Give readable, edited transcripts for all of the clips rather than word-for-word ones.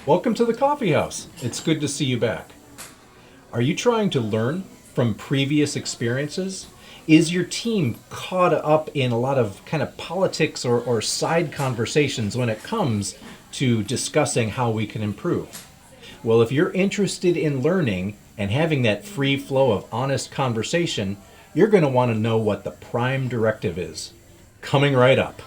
Welcome to the Coffeehouse. It's good to see you back. Are you trying to learn from previous experiences? Is your team caught up in a lot of kind of politics or side conversations when it comes to discussing how we can improve? Well, if you're interested in learning and having that free flow of honest conversation, you're going to want to know what the prime directive is. Coming right up.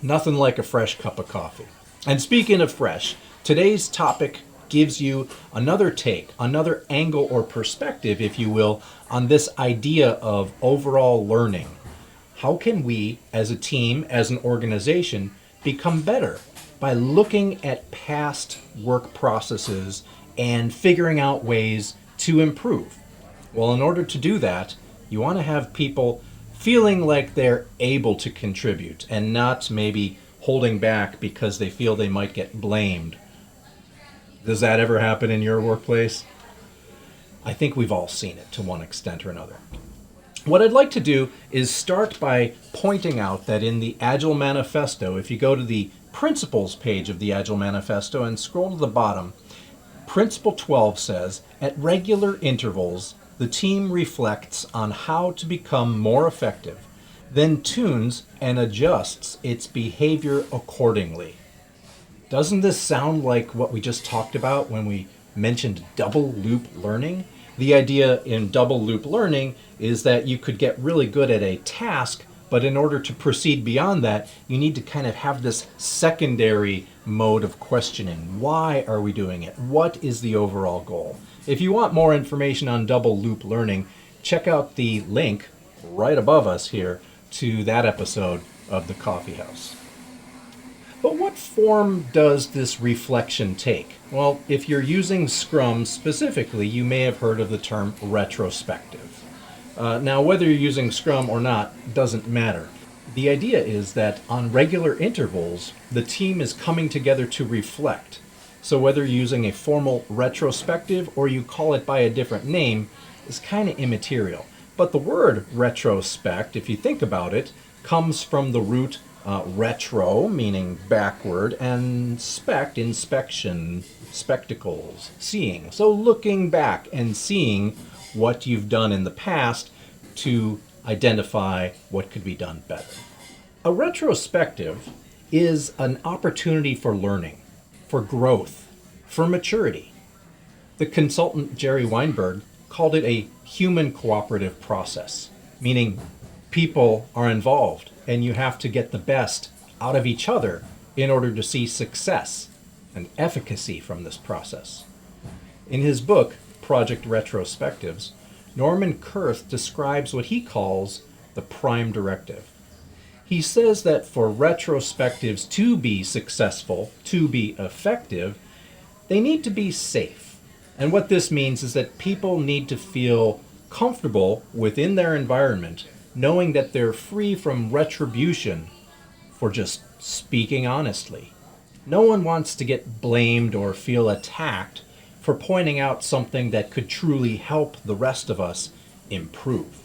Nothing like a fresh cup of coffee. And speaking of fresh, today's topic gives you another take, another angle or perspective, if you will, on this idea of overall learning. How can we, as a team, as an organization, become better by looking at past work processes and figuring out ways to improve? Well, in order to do that, you want to have people feeling like they're able to contribute and not maybe holding back because they feel they might get blamed. Does that ever happen in your workplace? I think we've all seen it to one extent or another. What I'd like to do is start by pointing out that in the Agile Manifesto, if you go to the principles page of the Agile Manifesto and scroll to the bottom, Principle 12 says, at regular intervals, the team reflects on how to become more effective, then tunes and adjusts its behavior accordingly. Doesn't this sound like what we just talked about when we mentioned double loop learning? The idea in double loop learning is that you could get really good at a task, but in order to proceed beyond that, you need to kind of have this secondary mode of questioning. Why are we doing it? What is the overall goal? If you want more information on double loop learning, check out the link right above us here to that episode of the Coffeehouse. But what form does this reflection take? Well, if you're using Scrum specifically, you may have heard of the term retrospective. Now, whether you're using Scrum or not doesn't matter. The idea is that on regular intervals, the team is coming together to reflect. So whether you're using a formal retrospective or you call it by a different name is kind of immaterial. But the word retrospect, if you think about it, comes from the root retro, meaning backward, and spect, inspection, spectacles, seeing. So looking back and seeing what you've done in the past to identify what could be done better. A retrospective is an opportunity for learning, for growth, for maturity. The consultant Jerry Weinberg called it a human cooperative process, meaning people are involved and you have to get the best out of each other in order to see success and efficacy from this process. In his book, Project Retrospectives, Norman Kerth describes what he calls the prime directive. He says that for retrospectives to be successful, to be effective, they need to be safe. And what this means is that people need to feel comfortable within their environment, knowing that they're free from retribution for just speaking honestly. No one wants to get blamed or feel attacked for pointing out something that could truly help the rest of us improve.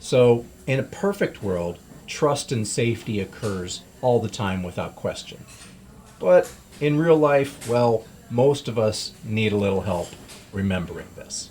So, in a perfect world, trust and safety occurs all the time without question. But in real life, well, most of us need a little help remembering this.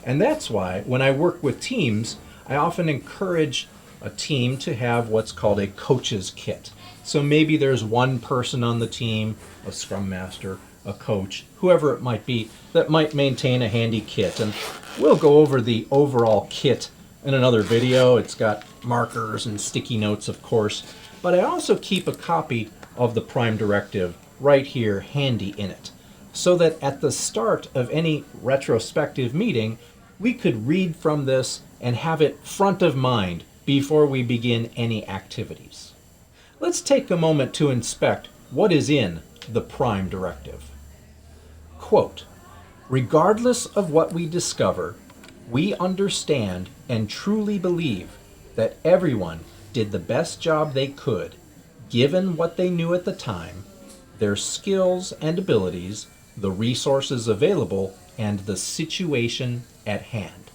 And that's why when I work with teams, I often encourage a team to have what's called a coach's kit. So maybe there's one person on the team, a scrummaster, a coach, whoever it might be, that might maintain a handy kit. And we'll go over the overall kit in another video. It's got markers and sticky notes, of course, but I also keep a copy of the prime directive right here handy in it, so that at the start of any retrospective meeting, we could read from this and have it front of mind before we begin any activities. Let's take a moment to inspect what is in the prime directive. Quote, regardless of what we discover, we understand and truly believe that everyone did the best job they could, given what they knew at the time, their skills and abilities, the resources available, and the situation at hand.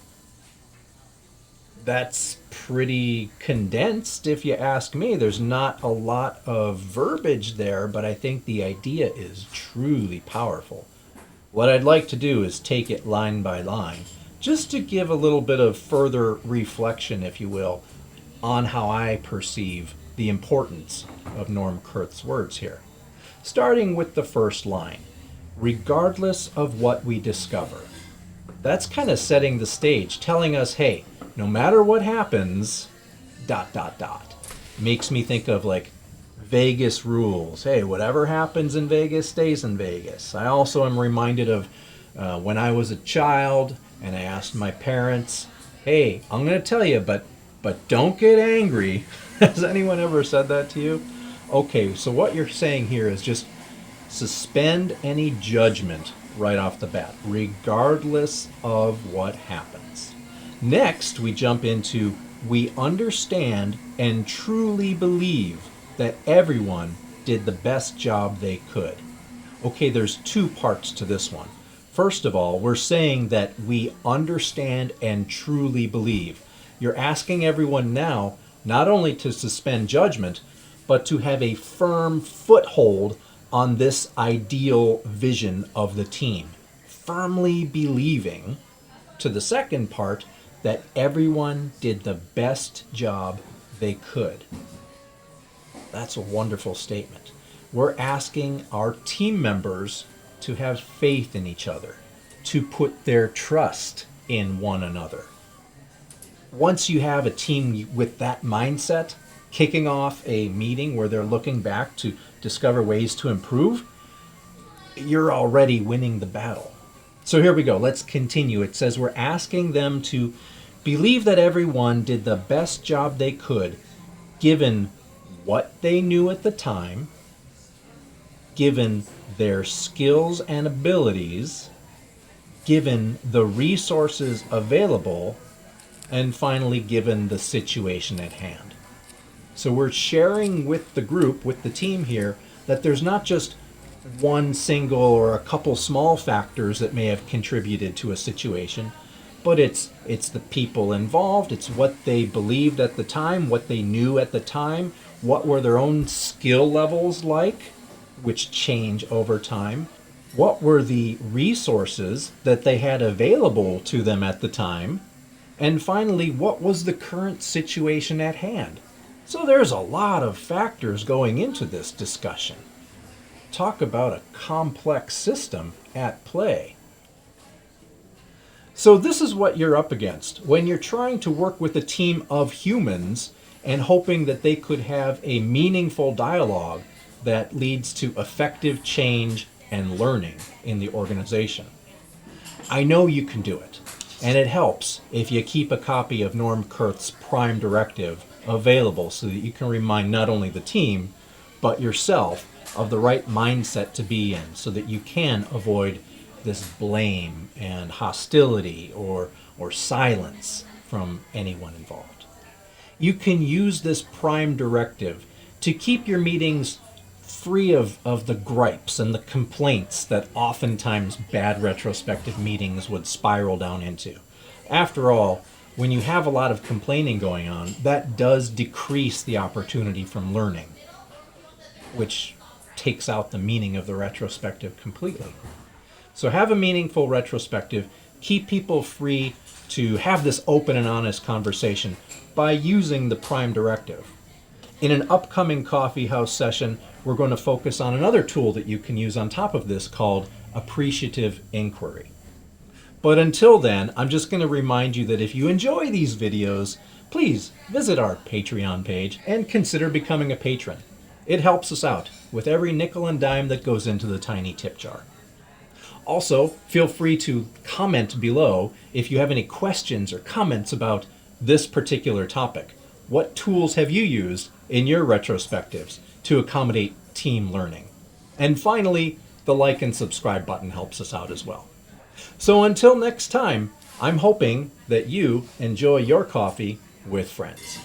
That's pretty condensed if you ask me. There's not a lot of verbiage there, but I think the idea is truly powerful. What I'd like to do is take it line by line, just to give a little bit of further reflection, if you will, on how I perceive the importance of Norm Kerth's words here. Starting with the first line, regardless of what we discover. That's kind of setting the stage, telling us, hey, no matter what happens, ... Makes me think of like Vegas rules. Hey, whatever happens in Vegas stays in Vegas. I also am reminded of when I was a child and I asked my parents, hey, I'm going to tell you, but don't get angry. Has anyone ever said that to you? Okay, so what you're saying here is just suspend any judgment right off the bat, regardless of what happens. Next, we jump into we understand and truly believe that everyone did the best job they could. Okay, there's two parts to this one. First of all, we're saying that we understand and truly believe. You're asking everyone now not only to suspend judgment, but to have a firm foothold on this ideal vision of the team. Firmly believing, to the second part, that everyone did the best job they could. That's a wonderful statement. We're asking our team members to have faith in each other, to put their trust in one another. Once you have a team with that mindset, kicking off a meeting where they're looking back to discover ways to improve, you're already winning the battle. So here we go. Let's continue. It says we're asking them to believe that everyone did the best job they could, given what they knew at the time, given their skills and abilities, given the resources available, and finally given the situation at hand. So we're sharing with the group, with the team here, that there's not just one single or a couple small factors that may have contributed to a situation, but it's the people involved, it's what they believed at the time, what they knew at the time, what were their own skill levels like, which change over time, what were the resources that they had available to them at the time, and finally, what was the current situation at hand. So there's a lot of factors going into this discussion. Talk about a complex system at play. So this is what you're up against when you're trying to work with a team of humans and hoping that they could have a meaningful dialogue that leads to effective change and learning in the organization. I know you can do it, and it helps if you keep a copy of Norm Kerth's Prime Directive available so that you can remind not only the team, but yourself of the right mindset to be in so that you can avoid this blame and hostility or silence from anyone involved. You can use this Prime Directive to keep your meetings free of the gripes and the complaints that oftentimes bad retrospective meetings would spiral down into. After all, when you have a lot of complaining going on, that does decrease the opportunity from learning, which takes out the meaning of the retrospective completely. So have a meaningful retrospective. Keep people free to have this open and honest conversation by using the Prime Directive. In an upcoming Coffeehouse session, we're going to focus on another tool that you can use on top of this called appreciative inquiry. But until then, I'm just going to remind you that if you enjoy these videos, please visit our Patreon page and consider becoming a patron. It helps us out with every nickel and dime that goes into the tiny tip jar. Also, feel free to comment below if you have any questions or comments about this particular topic. What tools have you used in your retrospectives to accommodate team learning? And finally, the like and subscribe button helps us out as well. So until next time, I'm hoping that you enjoy your coffee with friends.